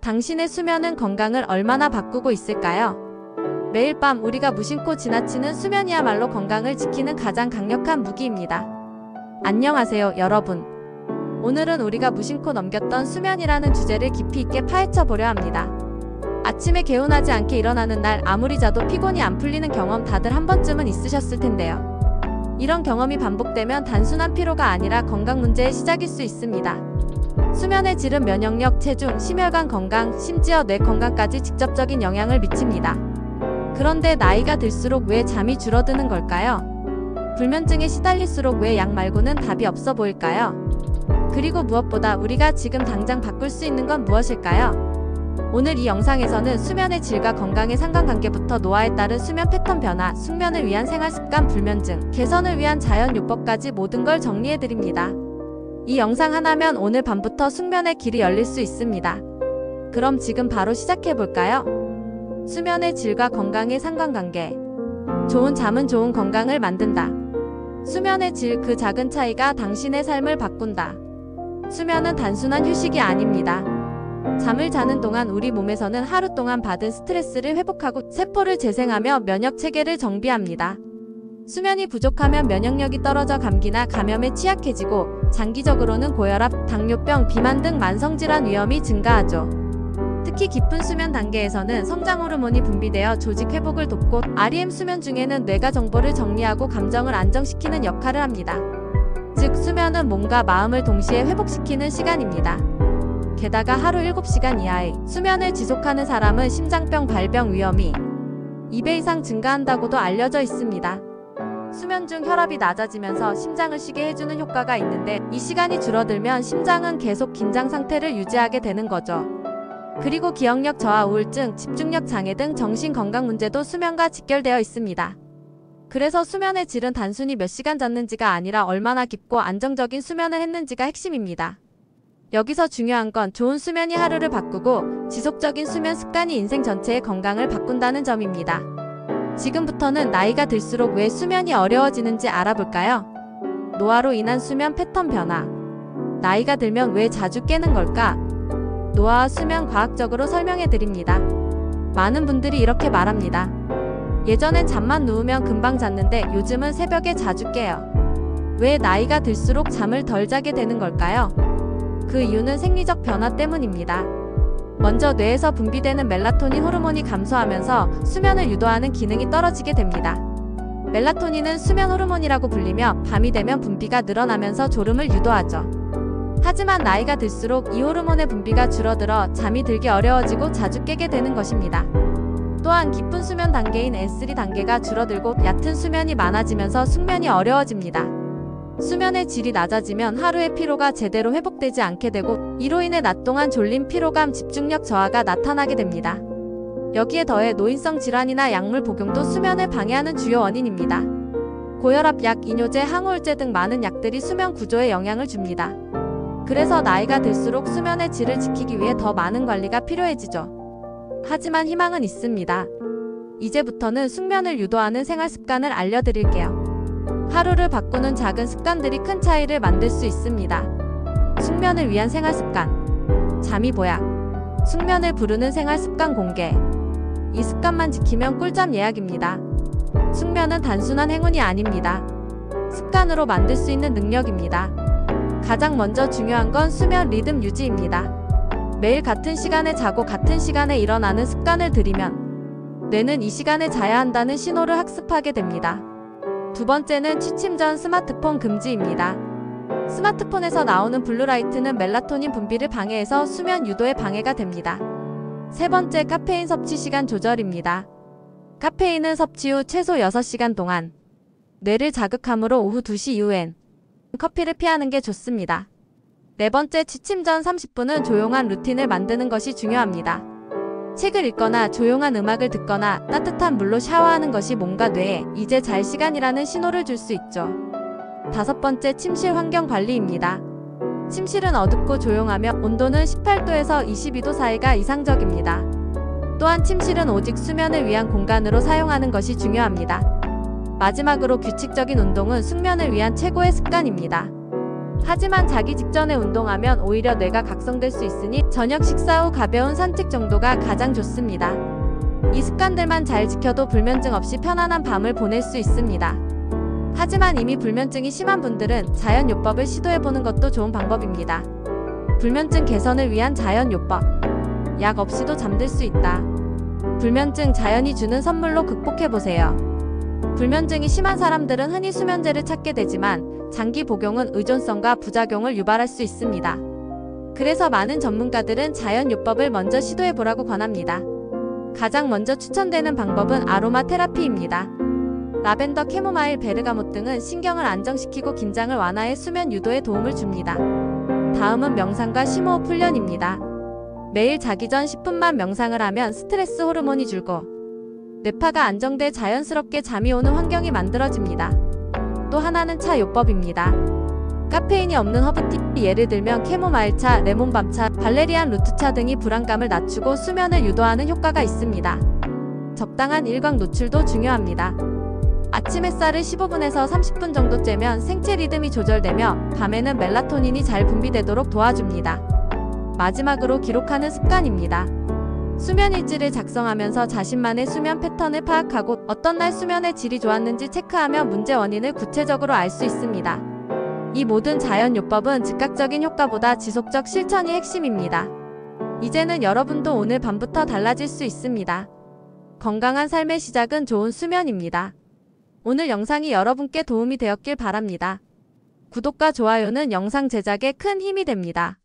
당신의 수면은 건강을 얼마나 바꾸고 있을까요? 매일 밤 우리가 무심코 지나치는 수면이야말로 건강을 지키는 가장 강력한 무기입니다. 안녕하세요, 여러분. 오늘은 우리가 무심코 넘겼던 수면이라는 주제를 깊이 있게 파헤쳐 보려 합니다. 아침에 개운하지 않게 일어나는 날 아무리 자도 피곤이 안 풀리는 경험 다들 한 번쯤은 있으셨을 텐데요. 이런 경험이 반복되면 단순한 피로가 아니라 건강 문제의 시작일 수 있습니다. 수면의 질은 면역력, 체중, 심혈관 건강, 심지어 뇌 건강까지 직접적인 영향을 미칩니다. 그런데 나이가 들수록 왜 잠이 줄어드는 걸까요? 불면증에 시달릴수록 왜 약 말고는 답이 없어 보일까요? 그리고 무엇보다 우리가 지금 당장 바꿀 수 있는 건 무엇일까요? 오늘 이 영상에서는 수면의 질과 건강의 상관관계부터 노화에 따른 수면 패턴 변화, 숙면을 위한 생활습관, 불면증 개선을 위한 자연요법까지 모든 걸 정리해드립니다. 이 영상 하나면 오늘 밤부터 숙면의 길이 열릴 수 있습니다. 그럼 지금 바로 시작해볼까요? 수면의 질과 건강의 상관관계. 좋은 잠은 좋은 건강을 만든다. 수면의 질, 그 작은 차이가 당신의 삶을 바꾼다. 수면은 단순한 휴식이 아닙니다. 잠을 자는 동안 우리 몸에서는 하루 동안 받은 스트레스를 회복하고 세포를 재생하며 면역 체계를 정비합니다. 수면이 부족하면 면역력이 떨어져 감기나 감염에 취약해지고 장기적으로는 고혈압, 당뇨병, 비만 등 만성질환 위험이 증가하죠. 특히 깊은 수면 단계에서는 성장 호르몬이 분비되어 조직 회복을 돕고 REM 수면 중에는 뇌가 정보를 정리하고 감정을 안정시키는 역할을 합니다. 즉, 수면은 몸과 마음을 동시에 회복시키는 시간입니다. 게다가 하루 7시간 이하의 수면을 지속하는 사람은 심장병 발병 위험이 2배 이상 증가한다고도 알려져 있습니다. 수면 중 혈압이 낮아지면서 심장을 쉬게 해주는 효과가 있는데 이 시간이 줄어들면 심장은 계속 긴장 상태를 유지하게 되는 거죠. 그리고 기억력 저하, 우울증, 집중력 장애 등 정신건강 문제도 수면과 직결되어 있습니다. 그래서 수면의 질은 단순히 몇 시간 잤는지가 아니라 얼마나 깊고 안정적인 수면을 했는지가 핵심입니다. 여기서 중요한 건 좋은 수면이 하루를 바꾸고 지속적인 수면 습관이 인생 전체의 건강을 바꾼다는 점입니다. 지금부터는 나이가 들수록 왜 수면이 어려워지는지 알아볼까요? 노화로 인한 수면 패턴 변화. 나이가 들면 왜 자주 깨는 걸까? 노화와 수면 과학적으로 설명해드립니다. 많은 분들이 이렇게 말합니다. 예전엔 잠만 누우면 금방 잤는데 요즘은 새벽에 자주 깨요. 왜 나이가 들수록 잠을 덜 자게 되는 걸까요? 그 이유는 생리적 변화 때문입니다. 먼저 뇌에서 분비되는 멜라토닌 호르몬이 감소하면서 수면을 유도하는 기능이 떨어지게 됩니다. 멜라토닌은 수면 호르몬이라고 불리며 밤이 되면 분비가 늘어나면서 졸음을 유도하죠. 하지만 나이가 들수록 이 호르몬의 분비가 줄어들어 잠이 들기 어려워지고 자주 깨게 되는 것입니다. 또한 깊은 수면 단계인 M3 단계가 줄어들고 얕은 수면이 많아지면서 숙면이 어려워집니다. 수면의 질이 낮아지면 하루의 피로가 제대로 회복되지 않게 되고 이로 인해 낮 동안 졸림, 피로감, 집중력 저하가 나타나게 됩니다. 여기에 더해 노인성 질환이나 약물 복용도 수면을 방해하는 주요 원인입니다. 고혈압 약, 이뇨제, 항우울제 등 많은 약들이 수면 구조에 영향을 줍니다. 그래서 나이가 들수록 수면의 질을 지키기 위해 더 많은 관리가 필요해지죠. 하지만 희망은 있습니다. 이제부터는 숙면을 유도하는 생활 습관을 알려드릴게요. 하루를 바꾸는 작은 습관들이 큰 차이를 만들 수 있습니다. 숙면을 위한 생활 습관. 잠이 보약. 숙면을 부르는 생활 습관 공개. 이 습관만 지키면 꿀잠 예약입니다. 숙면은 단순한 행운이 아닙니다. 습관으로 만들 수 있는 능력입니다. 가장 먼저 중요한 건 수면 리듬 유지입니다. 매일 같은 시간에 자고 같은 시간에 일어나는 습관을 들이면 뇌는 이 시간에 자야 한다는 신호를 학습하게 됩니다. 두 번째는 취침 전 스마트폰 금지입니다. 스마트폰에서 나오는 블루라이트는 멜라토닌 분비를 방해해서 수면 유도에 방해가 됩니다. 세 번째, 카페인 섭취 시간 조절입니다. 카페인은 섭취 후 최소 6시간 동안 뇌를 자극하므로 오후 2시 이후엔 커피를 피하는 게 좋습니다. 네 번째, 취침 전 30분은 조용한 루틴을 만드는 것이 중요합니다. 책을 읽거나 조용한 음악을 듣거나 따뜻한 물로 샤워하는 것이 몸과 뇌에 이제 잘 시간이라는 신호를 줄 수 있죠. 다섯 번째, 침실 환경 관리입니다. 침실은 어둡고 조용하며 온도는 18도에서 22도 사이가 이상적입니다. 또한 침실은 오직 수면을 위한 공간으로 사용하는 것이 중요합니다. 마지막으로 규칙적인 운동은 숙면을 위한 최고의 습관입니다. 하지만 자기 직전에 운동하면 오히려 뇌가 각성될 수 있으니 저녁 식사 후 가벼운 산책 정도가 가장 좋습니다. 이 습관들만 잘 지켜도 불면증 없이 편안한 밤을 보낼 수 있습니다. 하지만 이미 불면증이 심한 분들은 자연요법을 시도해보는 것도 좋은 방법입니다. 불면증 개선을 위한 자연요법. 약 없이도 잠들 수 있다. 불면증 자연이 주는 선물로 극복해보세요. 불면증이 심한 사람들은 흔히 수면제를 찾게 되지만 장기 복용은 의존성과 부작용을 유발할 수 있습니다. 그래서 많은 전문가들은 자연요법을 먼저 시도해보라고 권합니다. 가장 먼저 추천되는 방법은 아로마 테라피입니다. 라벤더, 캐모마일, 베르가못 등은 신경을 안정시키고 긴장을 완화해 수면 유도에 도움을 줍니다. 다음은 명상과 심호흡 훈련입니다. 매일 자기 전 10분만 명상을 하면 스트레스 호르몬이 줄고 뇌파가 안정돼 자연스럽게 잠이 오는 환경이 만들어집니다. 또 하나는 차 요법입니다. 카페인이 없는 허브티, 예를 들면 캐모마일차, 레몬밤차, 발레리안 루트차 등이 불안감을 낮추고 수면을 유도하는 효과가 있습니다. 적당한 일광 노출도 중요합니다. 아침 햇살을 15분에서 30분 정도 쬐면 생체 리듬이 조절되며 밤에는 멜라토닌이 잘 분비되도록 도와줍니다. 마지막으로 기록하는 습관입니다. 수면 일지를 작성하면서 자신만의 수면 패턴을 파악하고 어떤 날 수면의 질이 좋았는지 체크하며 문제 원인을 구체적으로 알 수 있습니다. 이 모든 자연요법은 즉각적인 효과보다 지속적 실천이 핵심입니다. 이제는 여러분도 오늘 밤부터 달라질 수 있습니다. 건강한 삶의 시작은 좋은 수면입니다. 오늘 영상이 여러분께 도움이 되었길 바랍니다. 구독과 좋아요는 영상 제작에 큰 힘이 됩니다.